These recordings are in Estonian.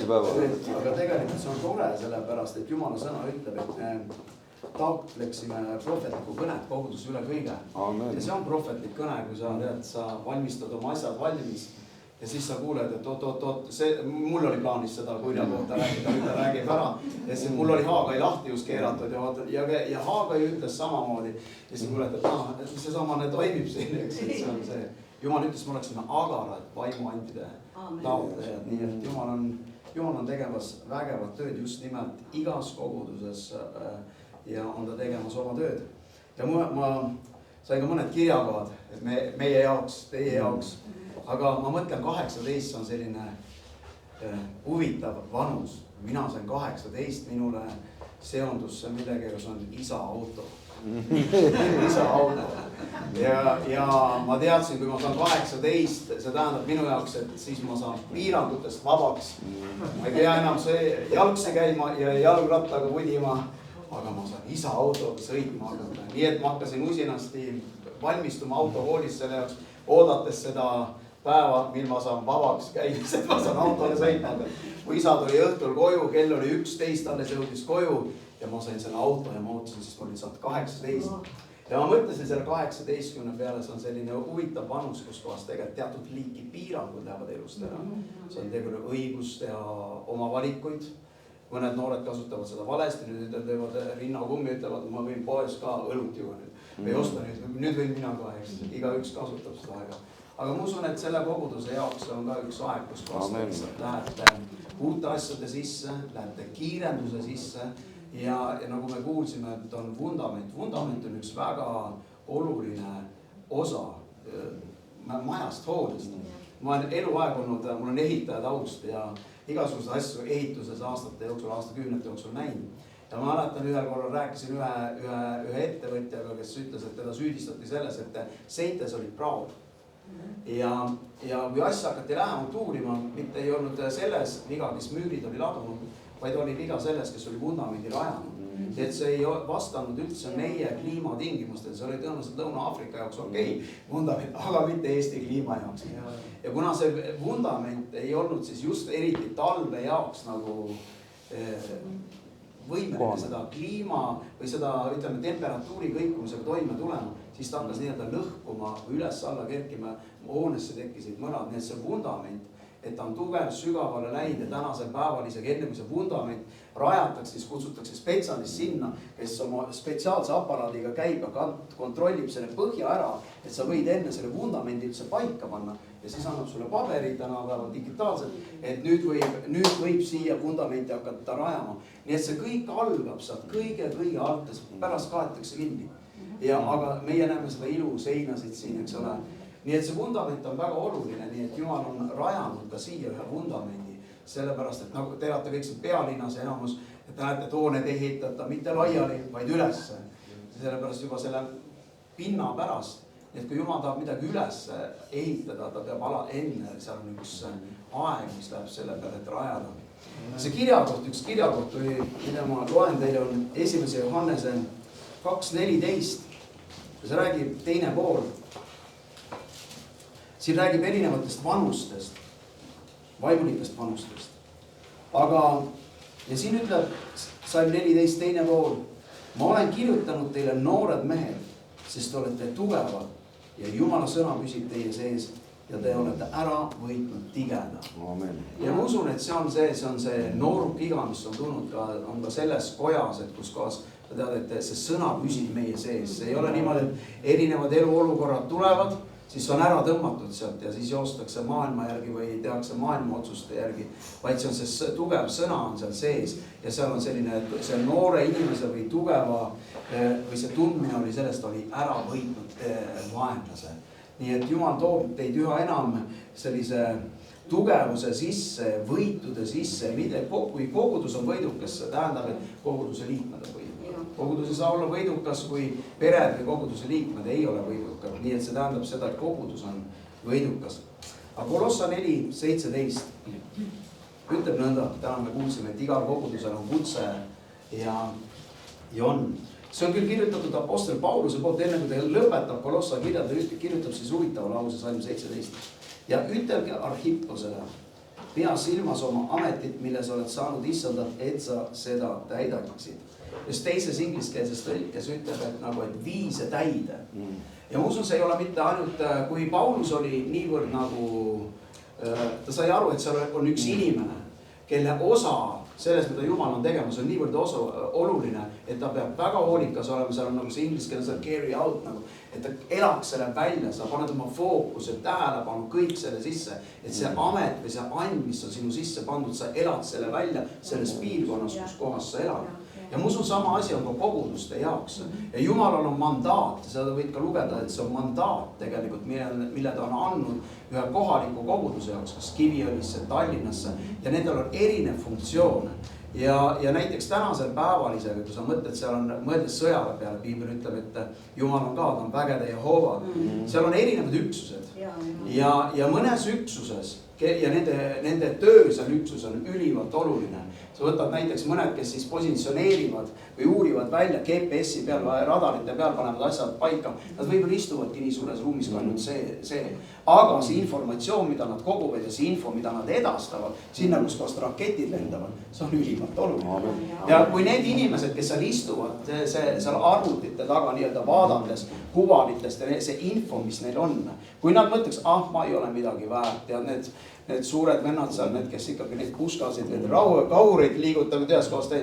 teisipäeva. Aga tegelikult see on tore, sellepärast, et Jumala sõna ütleb, et me taotleksime prohvetlikku kõnet koguduse üle kõige. Ja see on prohvetlik kõne, kui sa tead, sa valmistad oma asjad valmis ja siis sa kuuled, et oot, mul oli plaanis seda kurja kohta rääkida, nüüd ta räägib ära. Ja siis mul oli Haagai lahti just keeratud ja Haagai ütles samamoodi. Ja siis kuuled, et see samane toimib siin, eks, et see on see. Jumal ütles, me oleksime agarad vaimuandide taotlejad, nii et Jumal on tegemas vägevat tööd just nimelt igas koguduses ja on ta tegemas oma tööd. Ja ma sain ka mõned kirjakohad, et meie jaoks, teie jaoks, aga ma mõtlen 18 on selline huvitav vanus. Mina sain 18, minule seondus see millegagi, kus on isa auto. Isa auto. Ja ma teadsin, kui ma saan 18, see tähendab minu jaoks, et siis ma saan piirangutest vabaks. Ma ei pea enam jalgsi käima ja jalgrattaga pudima, aga ma saan isa autoga sõitma hakata. Nii et ma hakkasin usinasti valmistuma autokoolis selle jaoks, oodates seda päeva, mil ma saan vabaks käimis, et ma saan autole sõitma. Kui isa tuli õhtul koju, kell oli 11, alles jõudis koju ja ma sain selle auto ja ma ootasin, siis ma olin saanud 18. Ja ma mõtlesin selle 18 peale, see on selline huvitav vanus, kus kohas tegelikult teatud liiki piirangud lähevad elust ära. See on tegelikult õigus teha oma valikuid. Mõned noored kasutavad seda valesti, nüüd teevad rinnakummi, ütlevad, ma võin poes ka õlut juua nüüd. Või osta nüüd võin mina ka, eks, igaüks kasutab seda aega. Aga ma usun, et selle koguduse jaoks on ka üks aeg, kus kohas lähete uute asjade sisse, lähete kiirenduse sisse ja nagu me kuulsime, et on vundament. Vundament on üks väga oluline osa majast hoolest. Ma olen eluaeg olnud, mul on ehitaja taust ja igasugused asju ehituses aastate jooksul, aastakümnete jooksul näinud. Ja ma mäletan ühel korral rääkisin ühe ettevõtjaga, kes ütles, et teda süüdistati selles, et seintes olid praod. Ja kui asja hakati lähemalt uurima, mitte ei olnud selles viga, kes müürid oli ladunud, vaid oli viga selles, kes oli vundamendi rajanud. Et see ei vastanud üldse meie kliimatingimustel, see oli tõenäoliselt Lõuna-Aafrika jaoks okei, vundament, aga mitte Eesti kliima jaoks. Ja kuna see vundament ei olnud siis just eriti talve jaoks nagu võimeline seda kliima või seda, ütleme, temperatuuri kõikumisega toime tulema, siis ta hakkas nii-öelda lõhkuma või üles-alla kerkima, hoonesse tekkisid mõnad, nii et see vundament, et ta on tugev, sügavale läinud ja tänasel päeval isegi enne kui see vundament rajatakse, siis kutsutakse spetsialist sinna, kes oma spetsiaalse aparaadiga käib ja kontrollib selle põhja ära, et sa võid enne selle vundamendi üldse paika panna ja siis annab sulle paberid tänapäeval digitaalselt, et nüüd võib siia vundamenti hakata rajama. Nii et see kõik algab sealt kõige alt, pärast kaetakse kinni. Aga meie näeme seda ilu seinasid siin, eks ole. Nii et see vundament on väga oluline, nii et Jumal on rajanud ka siia ühe vundamendi, sellepärast, et nagu te elate kõik siin pealinnas enamus, et näete, et hooned ehitata mitte laiali, vaid ülesse. Sellepärast juba selle pinna pärast, et kui Jumal tahab midagi üles ehitada, ta peab enne, seal on üks aeg, mis läheb selle peale, et rajada. See üks kirjakoht, mida ma loen teile, on 1. Johannese 2.14. See räägib teine pool. Siin räägib erinevatest vanustest, vaimulikest vanustest. Ja siin ütleb Salm 14 teine pool, ma olen kirjutanud teile noored mehed, sest te olete tugevad ja Jumala sõna püsib teie sees ja te olete ära võitnud tigeda. Ja ma usun, et see on see nooruk iga, mis on tulnud on ka selles kojas, et kus kohas sa tead, et see sõna püsib meie sees. See ei ole niimoodi, et erinevad eluolukorrad tulevad, siis on ära tõmmatud sealt ja siis joostakse maailma järgi või tehakse maailma otsuste järgi, vaid see on see tugev sõna on seal sees ja seal on selline, et see noore inimese või tugeva või see tundmine oli sellest, oli ära võitnud vaenlase. Nii et Jumal toob teid üha enam sellise tugevuse sisse, võitude sisse, kui kogudus on võidukas, see tähendab, et koguduse liikmed on võidukas. Kogudus ei saa olla võidukas, kui pered või koguduse liikmed ei ole võidukad. Nii et see tähendab seda, et kogudus on võidukas. Aga Kolossa 4.17 ütleb nõnda, täna me kuulsime, et igal kogudusel on kutse ja on. See on küll kirjutatud apostel Pauluse poolt, enne kui ta lõpetab Kolossa kirja, ta kirjutab siis huvitava lause Salm 17. Ja ütelge Arhipposele, pea silmas oma ametit, milles oled saanud issandalt, et sa seda täidaksid. Just teises ingliskeelses tõlkes ütleb, et nagu, et vii see täide. Ja ma usun, see ei ole mitte ainult, kui Paulus oli niivõrd nagu, ta sai aru, et seal on üks inimene, kelle osa sellest, mida Jumal on tegemas, on niivõrd oluline, et ta peab väga hoolikas olema, seal on nagu see inglise keeles carry out nagu, et ta elaks selle välja, sa paned oma fookuse, tähelepanu, kõik selle sisse, et see amet või see and, mis on sinu sisse pandud, sa elad selle välja selles piirkonnas, kus kohas sa elad. Ja ma usun, sama asi on ka koguduste jaoks. Ja Jumalal on mandaat, seda võid ka lugeda, et see on mandaat tegelikult, mille ta on andnud ühe kohaliku koguduse jaoks, kas Kiviõlisse, Tallinnasse, ja nendel on erinev funktsioon. Ja näiteks tänasel päeval isegi, kui sa mõtled, seal on mõeldes sõjale peale, Piibel ütleb, et Jumal on ka, ta on vägede Jehova. Seal on erinevad üksused ja mõnes üksuses ja nende töö seal üksus on ülivalt oluline. Sa võtad näiteks mõned, kes siis positsioneerivad või uurivad välja GPS-i peal, radarite peal panevad asjad paika. Nad võib-olla istuvadki nii suures ruumis kui ainult see. Aga see informatsioon, mida nad koguvad ja see info, mida nad edastavad, sinna, kus kohast raketid lendavad, see on ülimalt oluline. Ja kui need inimesed, kes seal istuvad, seal arvutite taga nii-öelda vaadates, kuvanitest ja see info, mis neil on, kui nad mõtleks, ma ei ole midagi väärt ja need suured vennad seal, need, kes ikkagi neid puskasid või kaureid liigutavad ühes kohast,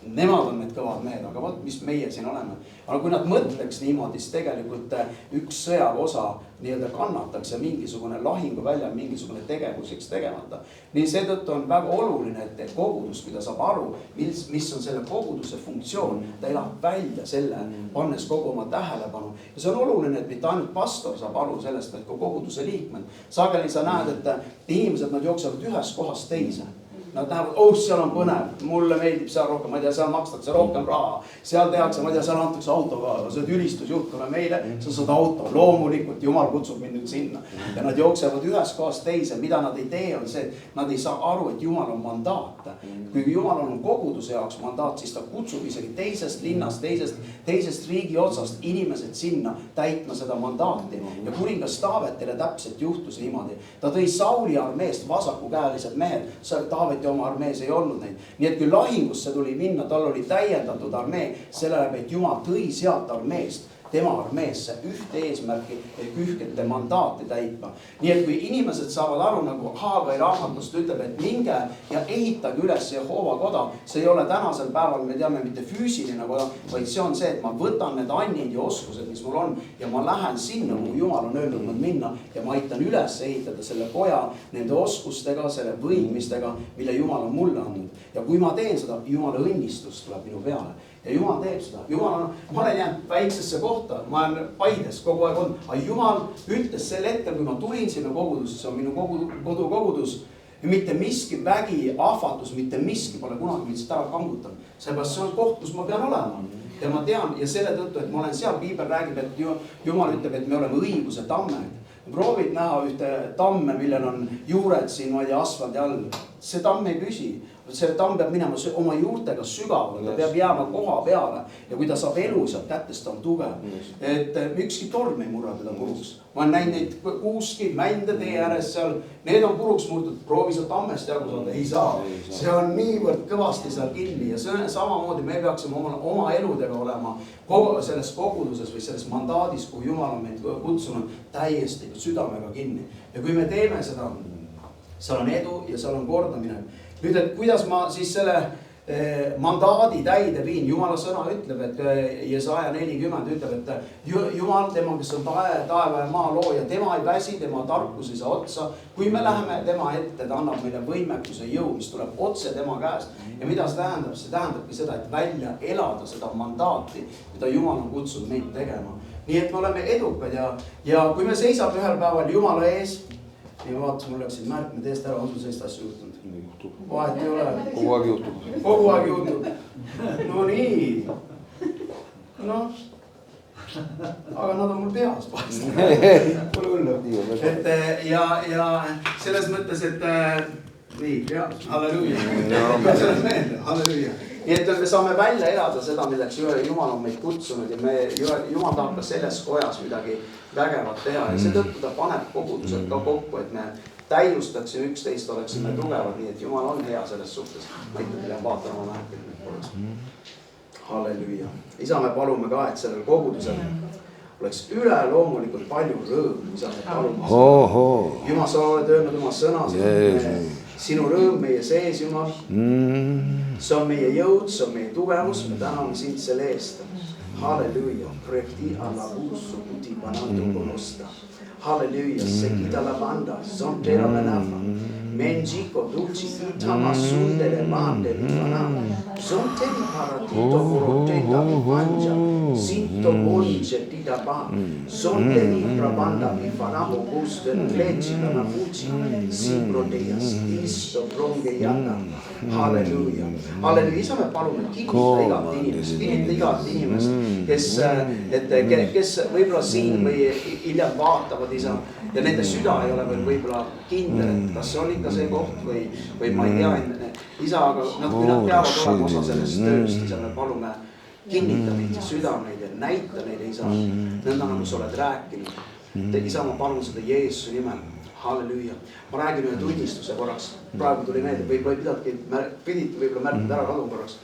nemad on need kõvad mehed, aga vaat, mis meie siin oleme. Aga kui nad mõtleks niimoodi, siis tegelikult üks sõjaosa nii-öelda kannataks ja mingisugune lahingu välja, mingisugune tegevuseks tegemata. Nii seetõttu on väga oluline, et kogudus, kui ta saab aru, mis on selle koguduse funktsioon, ta elab välja selle, pannes kogu oma tähelepanu. Ja see on oluline, et mitte ainult pastor saab aru sellest, et kui koguduse liikmed. Sageli sa näed, et inimesed nad jooksevad ühest kohast teise. Nad näevad, seal on põnev, mulle meeldib seal rohkem, ma ei tea, seal makstakse rohkem raha, seal tehakse, ma ei tea, seal antakse auto ka, sa oled ülistusjuht, kuna meile, sa saad auto, loomulikult Jumal kutsub mind nüüd sinna. Ja nad jooksevad ühest kohast teise, mida nad ei tee, on see, et nad ei saa aru, et Jumal on mandaat. Kui Jumal on koguduse jaoks mandaat, siis ta kutsub isegi teisest linnast, teisest riigi otsast inimesed sinna täitma seda mandaati. Ja kuningas Taavetile täpselt juhtus niimoodi. Ta tõi Sauli armeest vasakukäelised mehed, Taaveti oma armees ei olnud neid. Nii et kui lahingusse tuli minna, tal oli täiendatud armee, selle läbi, et Jumal tõi sealt armeest tema armeesse ühte eesmärki ehk ühkete mandaati täitma. Nii et kui inimesed saavad aru, nagu Haagai raamatust ütleb, et minge ja ehitage üles Jehova koda, see ei ole tänasel päeval, me teame, mitte füüsiline koda, vaid see on see, et ma võtan need annid ja oskused, mis mul on, ja ma lähen sinna, kuhu Jumal on öelnud mul minna, ja ma aitan üles ehitada selle koja nende oskustega, selle võimistega, mille Jumal on mulle andnud. Ja kui ma teen seda, Jumala õnnistus tuleb minu peale. Ja Jumal teeb seda. Ma olen jäänud väiksesse kohta, ma olen Paides kogu aeg olnud. Aga Jumal ütles sel hetkel, kui ma tulin sinna kogudus, see on minu kodukogudus, ja mitte miski vägi, ahvatus, mitte miski pole kunagi mind ära kangutanud. Seepärast see on koht, kus ma pean olema. Ja ma tean, ja selle tõttu, et ma olen seal, Piibel räägib, et Jumal ütleb, et me oleme õiguse tammed. Proovid näha ühte tamme, millel on juured siin, ma ei tea, asfaldi all. See tamm ei püsi. See tamm peab minema oma juurtega sügavale, ta peab jääma koha peale. Ja kui ta saab elu sealt kättest, ta on tugev. Et ükski torm ei murra teda puruks. Ma olen näinud neid kuuski, mände tee ääres seal. Need on puruks murtud, proovi seal tammest jagu saada, ei saa. See on niivõrd kõvasti seal kinni. Ja see on samamoodi, me peaksime oma eludega olema selles koguduses või selles mandaadis, kuhu Jumal on meid kutsunud täiesti südamega kinni. Ja kui me teeme seda, seal on edu ja seal on kordamine. Nüüd, et kuidas ma siis selle mandaadi täide viin, Jumala sõna ütleb, et Jesaja 40 ütleb, et Jumal, tema, kes on taeva ja maa looja, tema ei väsi, tema tarkus ei saa otsa. Kui me läheme tema ette, ta annab meile võimekuse jõu, mis tuleb otse tema käest. Ja mida see tähendab? See tähendabki seda, et välja elada seda mandaati, mida Jumal on kutsunud meid tegema. Nii et me oleme edukad ja kui me seisab ühel päeval Jumala ees, ja vaatas, mul läksid märkmed eest ära, on sul sellist asja juhtunud? Vahet ei ole. Kogu aeg juhtub. Kogu aeg juhtub. No nii. Noh. Aga nad on mul peas vahest. Pole hullu. Ja selles mõttes, et nii, ja, halleluuja. Halleluuja. Nii et me saame välja elada seda, milleks Jumal on meid kutsunud ja Jumal tahab ka selles kojas midagi vägevat teha. Ja seetõttu ta paneb kogudused ka kokku, et me täiustaksime üksteist, oleksime tugevad, nii et Jumal on hea selles suhtes. Ma ikkagi pean vaatama oma märkele. Halleluuja. Isa, me palume ka, et sellel kogudusel oleks üleloomulikult palju rõõm, isa, me palume. Jumal, sa oled öelnud oma sõnas, sinu rõõm meie sees, Jumal. See on meie jõud, see on meie tugevus, me täname sind selle eest. Halleluja. Projekti alla uussu kuti panato konosta. Halleluja. Sekita lavanda, zontera menafa. Menjiko dulci itama sundele mande lifanama. Zonteri paratito voroteta vivanja. Sinto bonice tita ba. Zonteri prabanda lifanamo gusto leci canapuci. Simbrodeas, isto bronge jana. Halleluja. Halleluja. Isa, me palume kinnita igat inimest, kes võib-olla siin või hiljem vaatavad, isa, ja nende süda ei ole veel võib-olla kindel, et kas see on ikka see koht või ma ei tea, isa, aga kui nad peavad olema osa sellest tööst, isa, me palume kinnita neid südameid ja näita neile, isa, nõnda nagu sa oled rääkinud. Isa, ma palun seda Jeesuse nimel. Halleluja. Ma räägin ühe tunnistuse korraks. Praegu tuli meelde, pidite võib-olla märkida ära kadun korraks.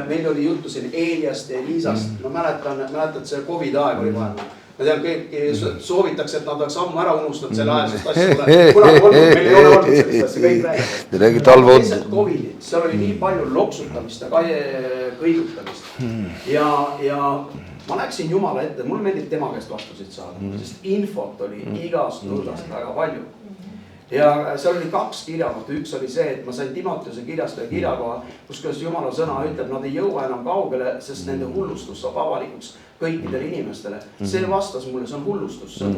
Meil oli juttu siin Eeliast ja Eliisast. Ma mäletad, see COVID aeg oli vahel. Ma tean, kõik soovitakse, et nad oleks ammu ära unustanud selle ajasest asja. Kuna meil ei ole olnud sellist asja, kõik räägivad. Lihtsalt COVIDit, seal oli nii palju loksutamist ja kõigutamist. Ja ma läksin Jumala ette, mul meeldib tema käest vastuseid saada, sest infot oli igast nurgast väga palju. Ja seal oli 2 kirjakohta, üks oli see, et ma sain Timoteuse kirjast ja kirjakoha, kus Jumala sõna ütleb, nad ei jõua enam kaugele, sest nende hullustus saab avalikuks kõikidele inimestele. See vastas mulle, see on hullustus, see on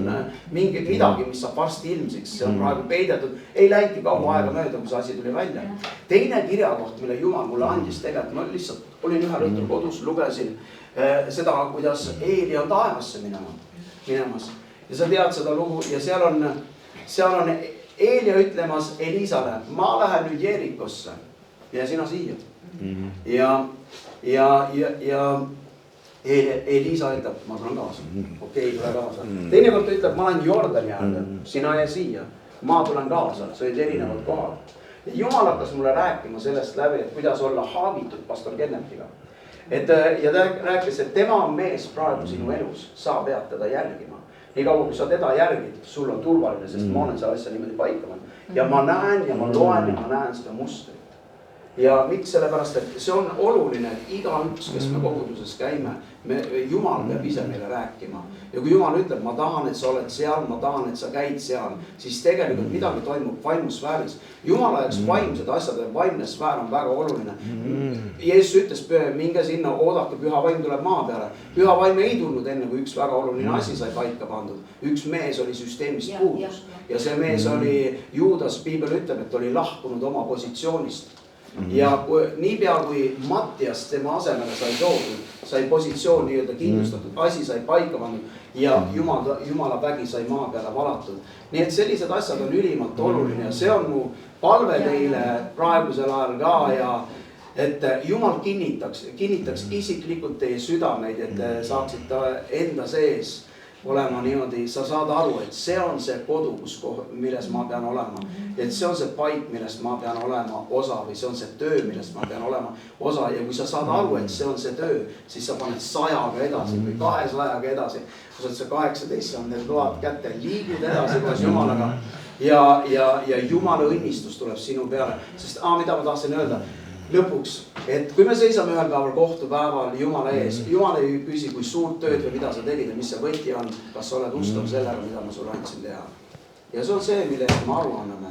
midagi, mis saab varsti ilmsiks, see on praegu peidetud, ei läingi kaua aega mööda, kui see asi tuli välja. Teine kirjakoht, mille Jumal mulle andis tegelikult, ma lihtsalt olin ühel õhtul kodus, lugesin seda, kuidas Eeli on taevasse minemas. Ja sa tead seda lugu ja seal on Eeli ütlemas Eliisale, ma lähen nüüd Jeerikosse ja sina siia. Ja Eliisa ütleb, ma tulen kaasa. Okei, tule kaasa. Teine kord ütleb, ma olen Jordani äärde, sina ja siia. Ma tulen kaasa, see olid erinevad kohad. Jumal hakkas mulle rääkima sellest läbi, et kuidas olla haavitud pastor Kennetiga. Ja ta rääkis, et tema on mees praegu sinu elus, sa pead teda jälgima. Nii kaua, kui sa teda järgid, sul on turvaline, sest ma olen selle asja niimoodi paikaman. Ja ma näen ja ma loen ja ma näen seda mustrit. Ja miks sellepärast, et see on oluline, et iga üks, kes me koguduses käime, Jumal peab ise meile rääkima. Ja kui Jumal ütleb, ma tahan, et sa oled seal, ma tahan, et sa käid seal, siis tegelikult midagi toimub vaimusfääris. Jumala jaoks vaimsed asjad ja vaimne sfäär on väga oluline. Jeesus ütles, minge sinna, oodake, püha vaim tuleb maa peale. Püha vaim ei tulnud enne, kui üks väga oluline asi sai paika pandud. Üks mees oli süsteemist puudus. Ja see mees oli Juudas, Piibel ütleb, et oli lahkunud oma positsioonist. Ja niipea kui Mattias tema asemele sai toodud, sai positsioon nii-öelda kindlustatud, asi sai paika pandud ja Jumala vägi sai maa peale valatud. Nii et sellised asjad on ülimalt oluline ja see on mu palve teile praegusel ajal ka ja et Jumal kinnitaks isiklikult teie südameid, et te saaksite enda sees olema niimoodi, sa saad aru, et see on see kodu, milles ma pean olema. Et see on see paik, millest ma pean olema osa või see on see töö, millest ma pean olema osa. Ja kui sa saad aru, et see on see töö, siis sa paned 100-ga edasi või 200-ga edasi. Kui sa oled see 18 on need load kätte, liigud edasi koos Jumalaga ja Jumala õnnistus tuleb sinu peale. Sest mida ma tahtsin öelda? Lõpuks, et kui me seisame ühel päeval kohtupäeval Jumala ees, Jumal ei küsi, kui suurt tööd või mida sa tegid ja mis see võti on, kas sa oled ustav sellega, mida ma sulle andsin teha. Ja see on see, mille eest me aru anname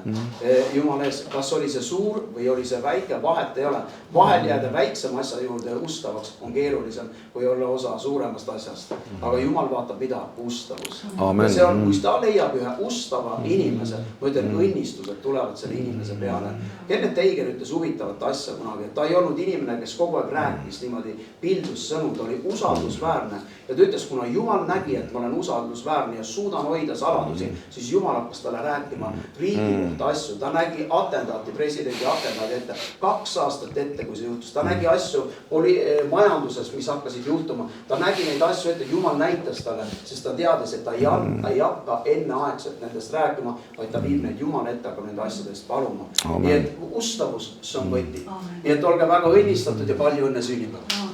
Jumala ees, kas oli see suur või oli see väike, vahet ei ole. Vahel jääda väiksem asja juurde ustavaks on keerulisem, kui olla osa suuremast asjast. Aga Jumal vaatab mida? Ustavus. Ja see on, kui ta leiab ühe ustava inimese, ma ütlen, õnnistused tulevad selle inimese peale. Kenneth Eiger ütles huvitavat asja kunagi, et ta ei olnud inimene, kes kogu aeg rääkis niimoodi pildussõnu, ta oli usaldusväärne. Ja ta ütles, kuna Jumal nägi, et ma olen usaldusväärne ja suudan hoida saladusi, siis Jumal hakkas talle rääkima riigi kohta asju. Ta nägi atendaati, presidendi atendaadi ette 2 aastat ette, kui see juhtus. Ta nägi asju majanduses, mis hakkasid juhtuma. Ta nägi neid asju ette, Jumal näitas talle, sest ta teadis, et ta ei hakka enneaegselt nendest rääkima, vaid ta viib neid Jumala ette, hakkab nende asjadest paluma. Nii et ustavus, see on võti. Nii et olge väga õnnistatud ja palju õnne sünnipäeva.